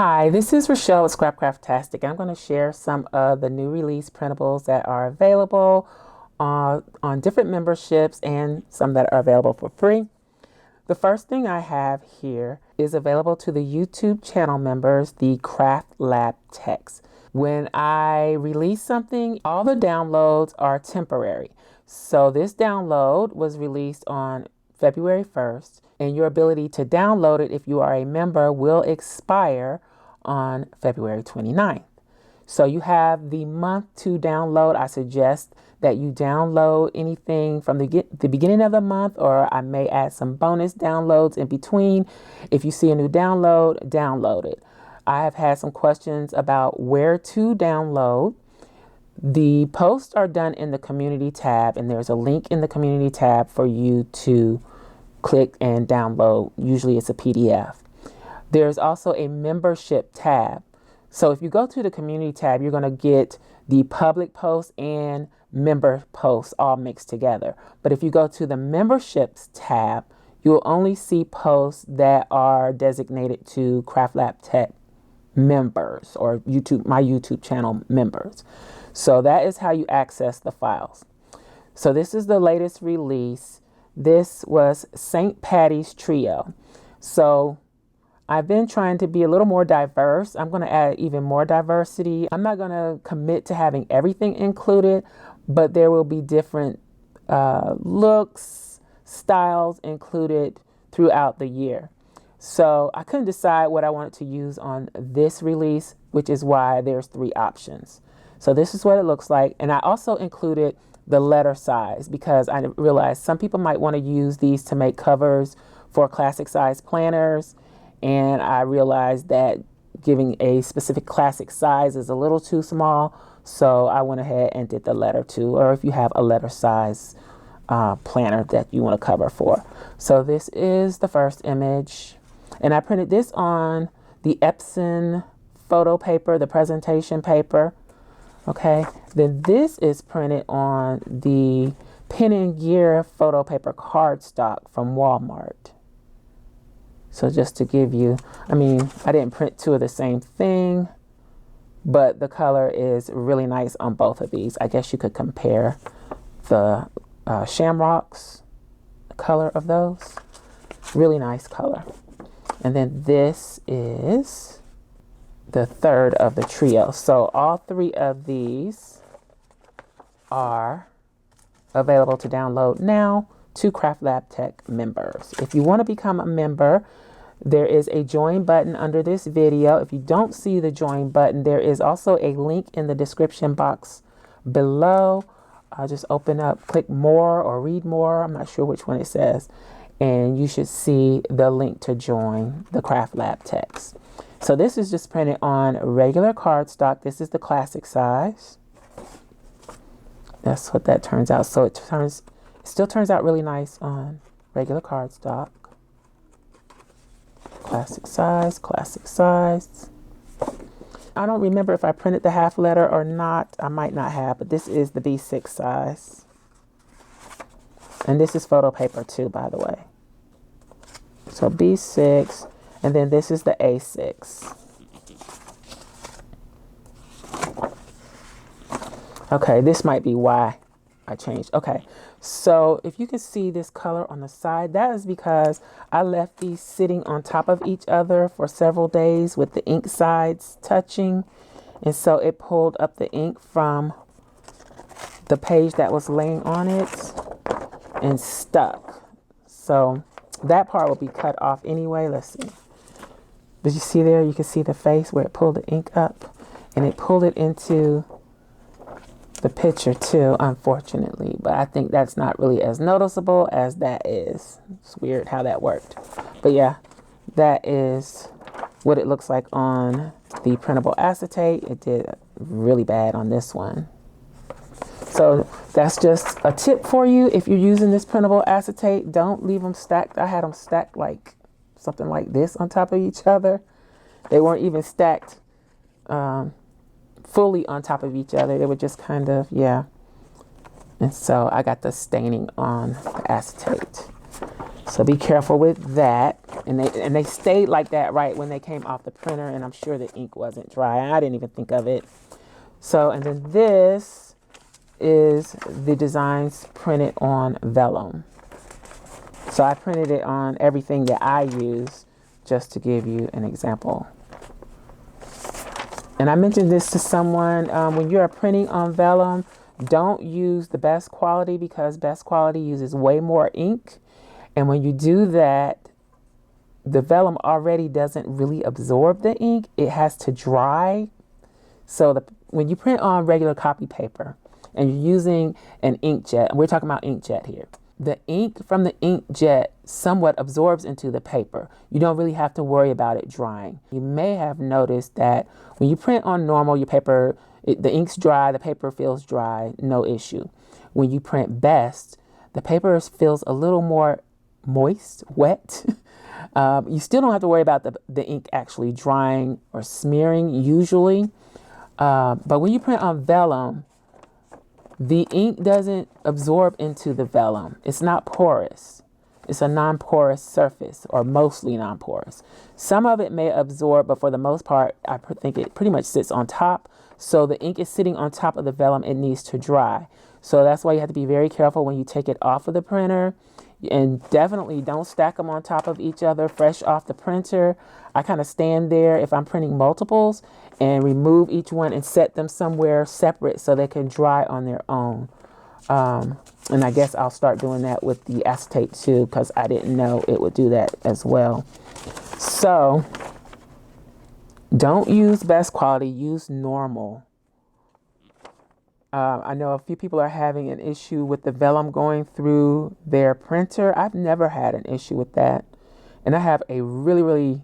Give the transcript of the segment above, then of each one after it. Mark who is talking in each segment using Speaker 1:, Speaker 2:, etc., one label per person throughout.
Speaker 1: Hi, this is Rachelle with Scrapcraftastic. I'm going to share some of the new release printables that are available on different memberships and some that are available for free. The first thing I have here is available to the YouTube channel members, the Craft Lab text. When I release something, all the downloads are temporary. So this download was released on February 1st, and your ability to download it if you are a member will expire on February 29th. So you have the month to download. I suggest that you download anything from the beginning of the month, or I may add some bonus downloads in between. If you see a new download, download it. I have had some questions about where to download. The posts are done in the community tab, and there's a link in the community tab for you to click and download. Usually it's a PDF. There's also a membership tab. So if you go to the community tab, you're going to get the public posts and member posts all mixed together. But if you go to the memberships tab, you'll only see posts that are designated to Craft Lab Tech members or my YouTube channel members. So that is how you access the files. So this is the latest release. This was St. Patty's Trio. So I've been trying to be a little more diverse. I'm going to add even more diversity. I'm not going to commit to having everything included, but there will be different looks, styles included throughout the year. So I couldn't decide what I wanted to use on this release, which is why there's 3 options. So this is what it looks like. And I also included the letter size because I realized some people might want to use these to make covers for classic size planners. And I realized that giving a specific classic size is a little too small. So I went ahead and did the letter 2, or if you have a letter size planner that you want to cover for. So this is the first image. And I printed this on the Epson photo paper, the presentation paper. Okay, then this is printed on the Pen and Gear photo paper cardstock from Walmart. So just to give you, I didn't print 2 of the same thing, but the color is really nice on both of these. I guess you could compare the shamrocks, the color of those. Really nice color. And then this is the third of the trio. So all 3 of these are available to download now to Craft Lab Tech members. If you want to become a member, there is a join button under this video. If you don't see the join button, there is also a link in the description box below. I'll just open up, click more or read more. I'm not sure which one it says. And you should see the link to join the Craft Lab text. So this is just printed on regular cardstock. This is the classic size. That's what that turns out. So it still turns out really nice on regular cardstock. Classic size, classic size. I don't remember if I printed the half letter or not. I might not have, but this is the B6 size. And this is photo paper too, by the way. So B6, and then this is the A6. Okay, this might be why I changed. Okay, so if you can see this color on the side, that is because I left these sitting on top of each other for several days with the ink sides touching. And so it pulled up the ink from the page that was laying on it and stuck. So that part will be cut off anyway. Let's see. Did you see there? You can see the face where it pulled the ink up, and it pulled it into the picture too, unfortunately. But I think that's not really as noticeable as that is. It's weird how that worked. But yeah, that is what it looks like on the printable acetate. It did really bad on this one. So that's just a tip for you. If you're using this printable acetate, don't leave them stacked. I had them stacked like something like this on top of each other. They weren't even stacked fully on top of each other. They were just kind of, yeah. And so I got the staining on the acetate. So be careful with that. And they stayed like that right when they came off the printer, and I'm sure the ink wasn't dry. I didn't even think of it. So, and then this is the designs printed on vellum. So I printed it on everything that I use, just to give you an example. And I mentioned this to someone, when you're printing on vellum, don't use the best quality, because best quality uses way more ink. And when you do that, the vellum already doesn't really absorb the ink. It has to dry. So when you print on regular copy paper and you're using an inkjet, and we're talking about inkjet here, the ink from the inkjet somewhat absorbs into the paper. You don't really have to worry about it drying. You may have noticed that when you print on normal, your paper, the ink's dry, the paper feels dry, no issue. When you print best, the paper feels a little more moist, wet. You still don't have to worry about the ink actually drying or smearing usually. But when you print on vellum, the ink doesn't absorb into the vellum. It's not porous. It's a non-porous surface, or mostly non-porous. Some of it may absorb, but for the most part, I think it pretty much sits on top. So the ink is sitting on top of the vellum. It needs to dry. So that's why you have to be very careful when you take it off of the printer. And definitely don't stack them on top of each other fresh off the printer. I kind of stand there if I'm printing multiples and remove each one and set them somewhere separate so they can dry on their own. And I guess I'll start doing that with the acetate too, because I didn't know it would do that as well. So don't use best quality, use normal. I know a few people are having an issue with the vellum going through their printer. I've never had an issue with that. And I have a really, really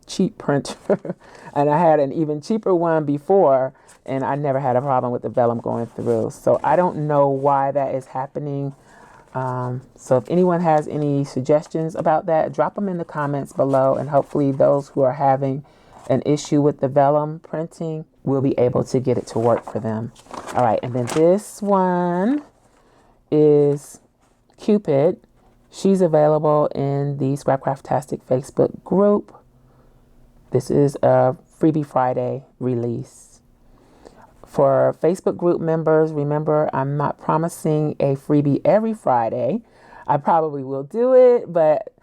Speaker 1: cheap printer. And I had an even cheaper one before, and I never had a problem with the vellum going through. So I don't know why that is happening. So if anyone has any suggestions about that, drop them in the comments below. And hopefully those who are having an issue with the vellum printing will be able to get it to work for them. All right, and then this one is Cupid. She's available in the Scrapcraftastic Facebook group. This is a Freebie Friday release. For Facebook group members, remember, I'm not promising a freebie every Friday. I probably will do it, but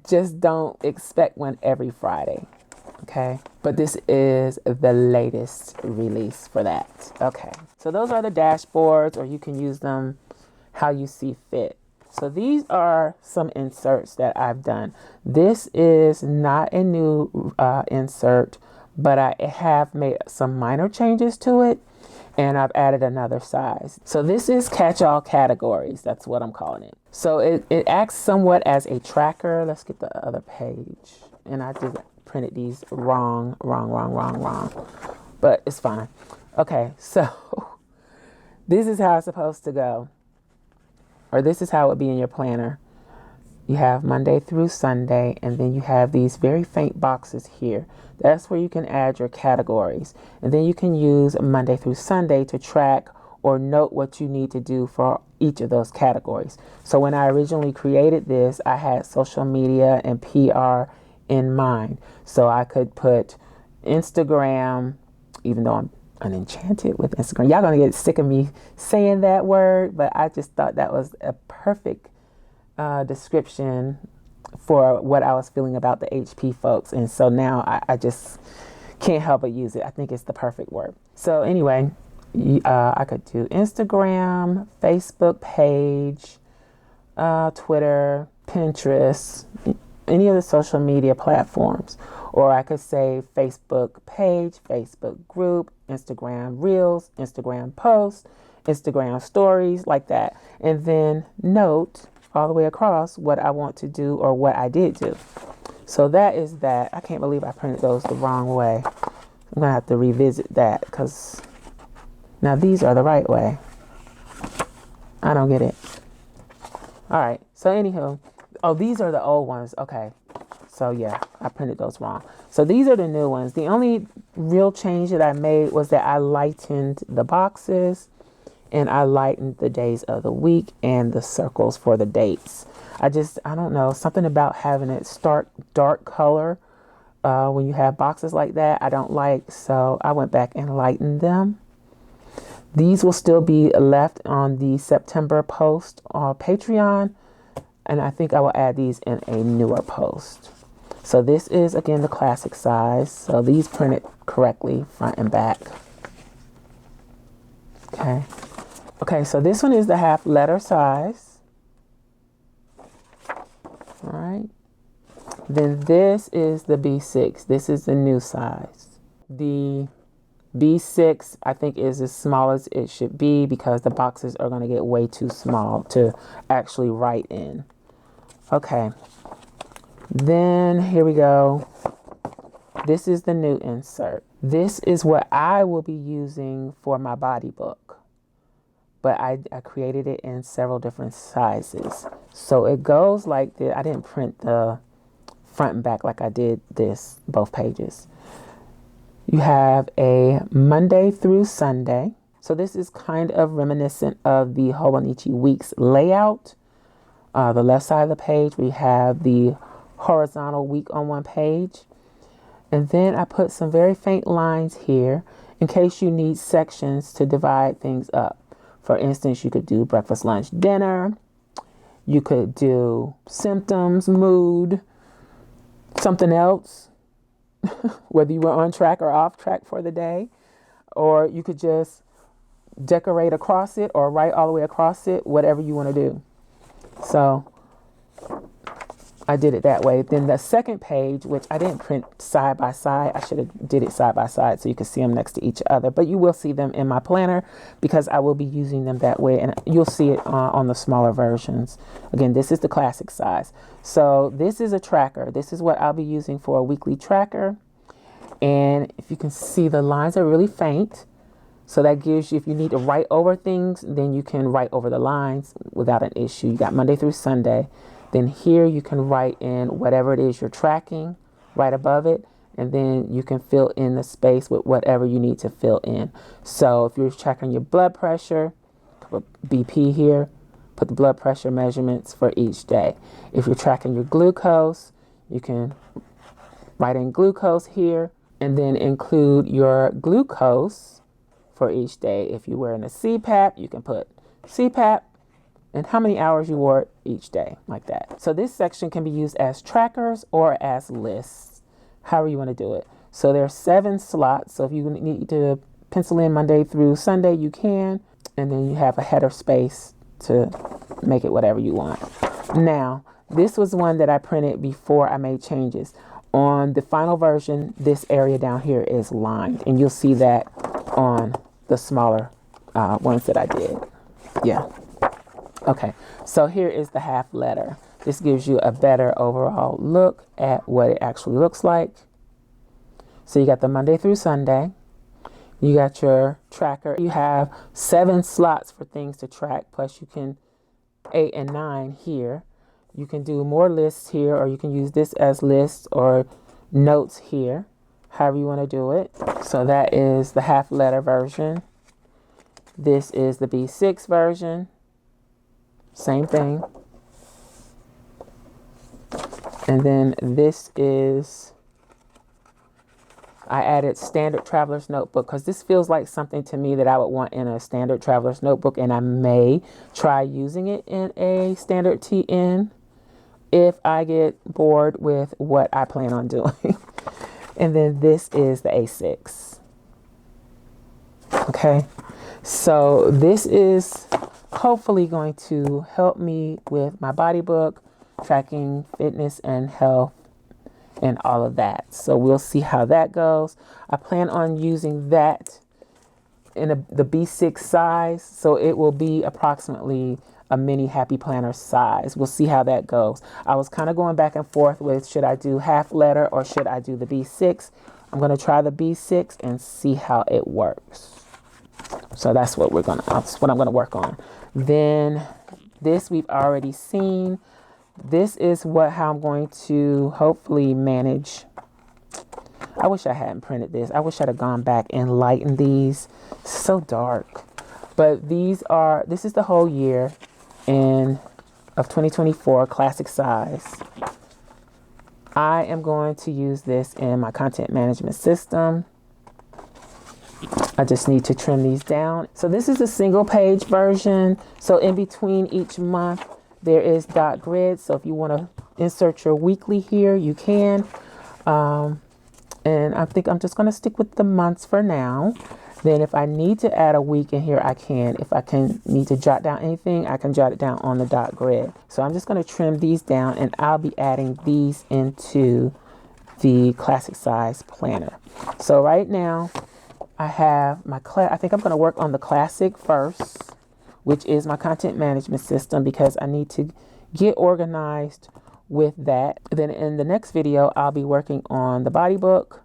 Speaker 1: just don't expect one every Friday. Okay, but this is the latest release for that. Okay, so those are the dashboards, or you can use them how you see fit. So these are some inserts that I've done. This is not a new insert, but I have made some minor changes to it, and I've added another size. So this is catch-all categories. That's what I'm calling it. So it acts somewhat as a tracker. Let's get the other page. And I did printed these wrong, but it's fine. Okay, so this is how it's supposed to go, or this is how it would be in your planner. You have Monday through Sunday, and then you have these very faint boxes here. That's where you can add your categories, and then you can use Monday through Sunday to track or note what you need to do for each of those categories. So when I originally created this, I had social media and PR in mind. So I could put Instagram, even though I'm unenchanted with Instagram. Y'all gonna get sick of me saying that word, but I just thought that was a perfect description for what I was feeling about the HP folks. And so now I just can't help but use it. I think it's the perfect word. So anyway, I could do Instagram, Facebook page, Twitter, Pinterest, any of the social media platforms. Or I could say Facebook page, Facebook group, Instagram Reels, Instagram posts, Instagram stories, like that. And then note all the way across what I want to do or what I did do. So that is that. I can't believe I printed those the wrong way. I'm going to have to revisit that, because now these are the right way. I don't get it. All right. So anywho, oh, these are the old ones. Okay. So yeah, I printed those wrong. So these are the new ones. The only real change that I made was that I lightened the boxes and I lightened the days of the week and the circles for the dates. I don't know, something about having it start dark color when you have boxes like that I don't like, so I went back and lightened them. These will still be left on the September post on Patreon, and I think I will add these in a newer post. So this is, again, the classic size. So these printed correctly, front and back. Okay, so this one is the half letter size. All right. Then this is the B6. This is the new size. The B6, I think, is as small as it should be because the boxes are going to get way too small to actually write in. Okay. Then here we go. This is the new insert. This is what I will be using for my body book, but I created it in several different sizes. So it goes like this. I didn't print the front and back like I did both pages. You have a Monday through Sunday. So this is kind of reminiscent of the Hobonichi Weeks layout. The left side of the page, we have the horizontal week on one page. And then I put some very faint lines here in case you need sections to divide things up. For instance, you could do breakfast, lunch, dinner. You could do symptoms, mood, something else, whether you were on track or off track for the day. Or you could just decorate across it or write all the way across it, whatever you want to do. So I did it that way. Then the second page, which I didn't print side by side, I should have did it side by side so you could see them next to each other, but you will see them in my planner because I will be using them that way, and you'll see it on the smaller versions. Again, this is the classic size. So this is a tracker. This is what I'll be using for a weekly tracker. And if you can see, the lines are really faint. So that gives you, if you need to write over things, then you can write over the lines without an issue. You got Monday through Sunday. Then here you can write in whatever it is you're tracking right above it. And then you can fill in the space with whatever you need to fill in. So if you're tracking your blood pressure, put BP here, put the blood pressure measurements for each day. If you're tracking your glucose, you can write in glucose here and then include your glucose for each day. If you're wearing a CPAP, you can put CPAP and how many hours you wore each day, like that. So this section can be used as trackers or as lists, however you want to do it. So there are 7 slots. So if you need to pencil in Monday through Sunday, you can. And then you have a header space to make it whatever you want. Now, this was one that I printed before I made changes. On the final version, this area down here is lined, and you'll see that on the smaller ones that I did. Yeah. Okay, so here is the half letter. This gives you a better overall look at what it actually looks like. So you got the Monday through Sunday. You got your tracker. You have 7 slots for things to track, plus you can 8 and 9 here. You can do more lists here, or you can use this as lists or notes here, however you want to do it. So that is the half letter version. This is the B6 version. Same thing. And then this is, I added standard traveler's notebook because this feels like something to me that I would want in a standard traveler's notebook, and I may try using it in a standard TN if I get bored with what I plan on doing. And then this is the A6. Okay, so this is hopefully going to help me with my body book, tracking fitness and health and all of that. So we'll see how that goes. I plan on using that in the B6 size, so it will be approximately a mini happy planner size. We'll see how that goes. I was kind of going back and forth with, should I do half letter or should I do the B6? I'm going to try the B6 and see how it works. So that's what I'm going to work on. Then this we've already seen. This is how I'm going to hopefully manage. I wish I hadn't printed this. I wish I'd have gone back and lightened these. So dark. But this is the whole year of 2024, classic size. I am going to use this in my content management system. I just need to trim these down. So this is a single page version. So in between each month, there is dot grid. So if you want to insert your weekly here, you can. And I think I'm just going to stick with the months for now. Then if I need to add a week in here, I can. If I need to jot down anything, I can jot it down on the dot grid. So I'm just going to trim these down, and I'll be adding these into the classic size planner. So right now I have my I think I'm going to work on the classic first, which is my content management system, because I need to get organized with that. Then in the next video, I'll be working on the body book,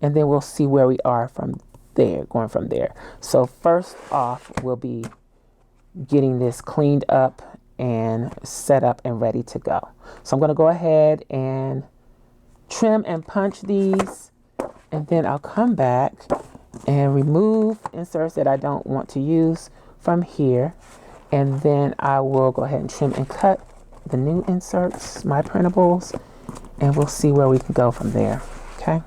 Speaker 1: and then we'll see where we are from there, going from there. So first off, we'll be getting this cleaned up and set up and ready to go. So I'm going to go ahead and trim and punch these, and then I'll come back and remove inserts that I don't want to use from here, and then I will go ahead and trim and cut the new inserts, my printables, and we'll see where we can go from there. Okay.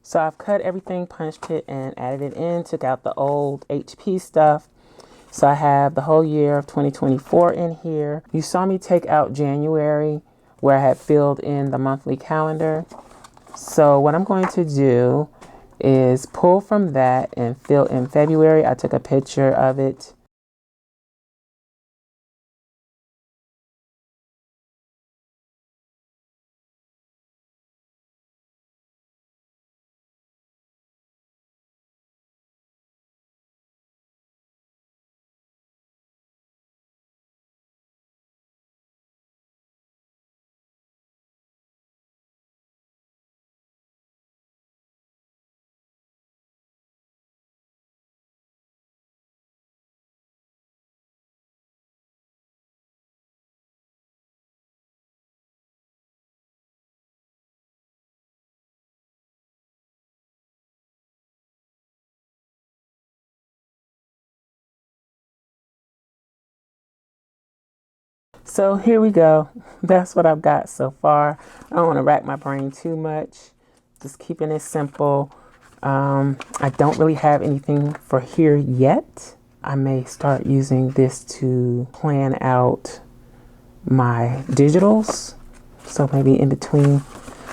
Speaker 1: So I've cut everything, punched it, and added it in, took out the old HP stuff. So I have the whole year of 2024 in here. You saw me take out January, where I had filled in the monthly calendar. So what I'm going to do is pull from that and fill in February. I took a picture of it. So here we go. That's what I've got so far. I don't want to rack my brain too much. Just keeping it simple. I don't really have anything for here yet. I may start using this to plan out my digitals. So maybe in between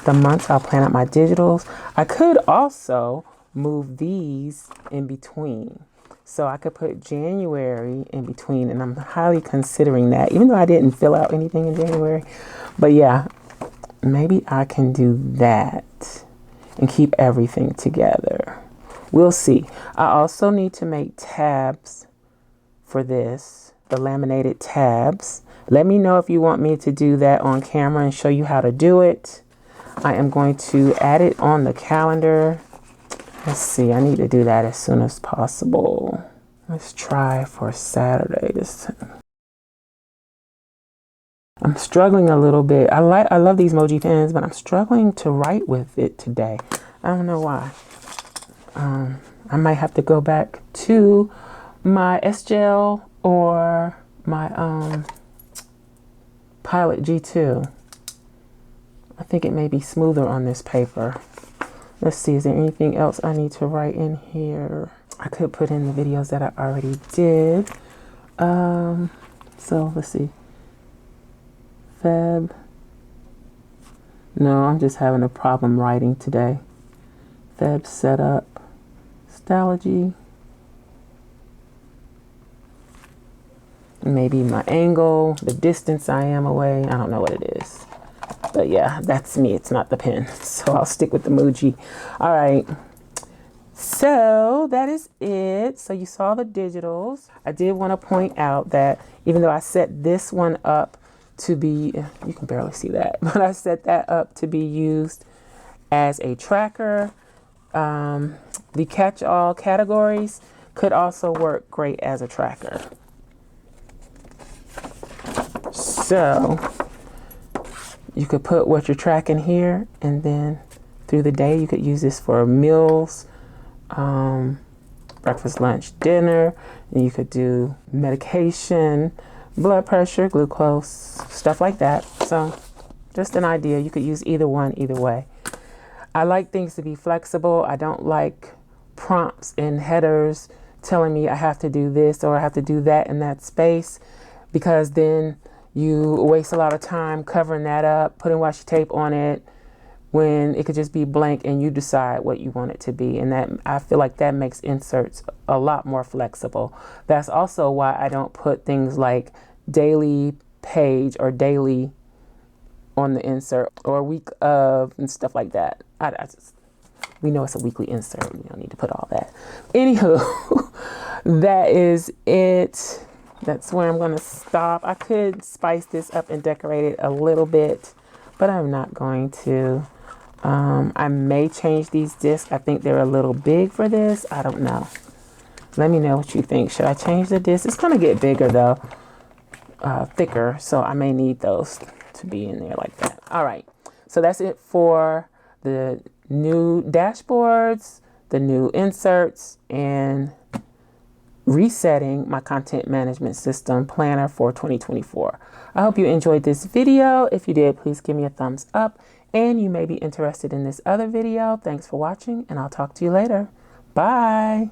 Speaker 1: the months, I'll plan out my digitals. I could also move these in between. So I could put January in between, and I'm highly considering that, even though I didn't fill out anything in January. But yeah, maybe I can do that and keep everything together. We'll see. I also need to make tabs for this, the laminated tabs. Let me know if you want me to do that on camera and show you how to do it. I am going to add it on the calendar. Let's see, I need to do that as soon as possible. Let's try for Saturday this time. I'm struggling a little bit. I love these emoji pens, but I'm struggling to write with it today. I don't know why. I might have to go back to my S-Gel or my Pilot G2. I think it may be smoother on this paper. Let's see, is there anything else I need to write in here? I could put in the videos that I already did. So let's see. Feb. No, I'm just having a problem writing today. Feb setup. Stylogy. Maybe my angle, the distance I am away. I don't know what it is. But yeah, that's me. It's not the pen. So I'll stick with the Muji. All right. So that is it. So you saw the digitals. I did want to point out that even though I set this one up to be, you can barely see that, but I set that up to be used as a tracker. The catch-all categories could also work great as a tracker. So you could put what you're tracking here, and then through the day you could use this for meals, breakfast, lunch, dinner, and you could do medication, blood pressure, glucose, stuff like that. So just an idea. You could use either one, either way. I like things to be flexible. I don't like prompts and headers telling me I have to do this or I have to do that in that space, because then you waste a lot of time covering that up, putting washi tape on it, when it could just be blank and you decide what you want it to be. And that, I feel like that makes inserts a lot more flexible. That's also why I don't put things like daily page or daily on the insert, or week of and stuff like that. We know it's a weekly insert. We don't need to put all that. Anywho, that is it. That's where I'm going to stop. I could spice this up and decorate it a little bit, but I'm not going to. I may change these discs. I think they're a little big for this. I don't know. Let me know what you think. Should I change the disc? It's going to get bigger though, thicker. So I may need those to be in there like that. All right. So that's it for the new dashboards, the new inserts, and resetting my content management system planner for 2024. I hope you enjoyed this video. If you did, please give me a thumbs up, and you may be interested in this other video. Thanks for watching, and I'll talk to you later. Bye.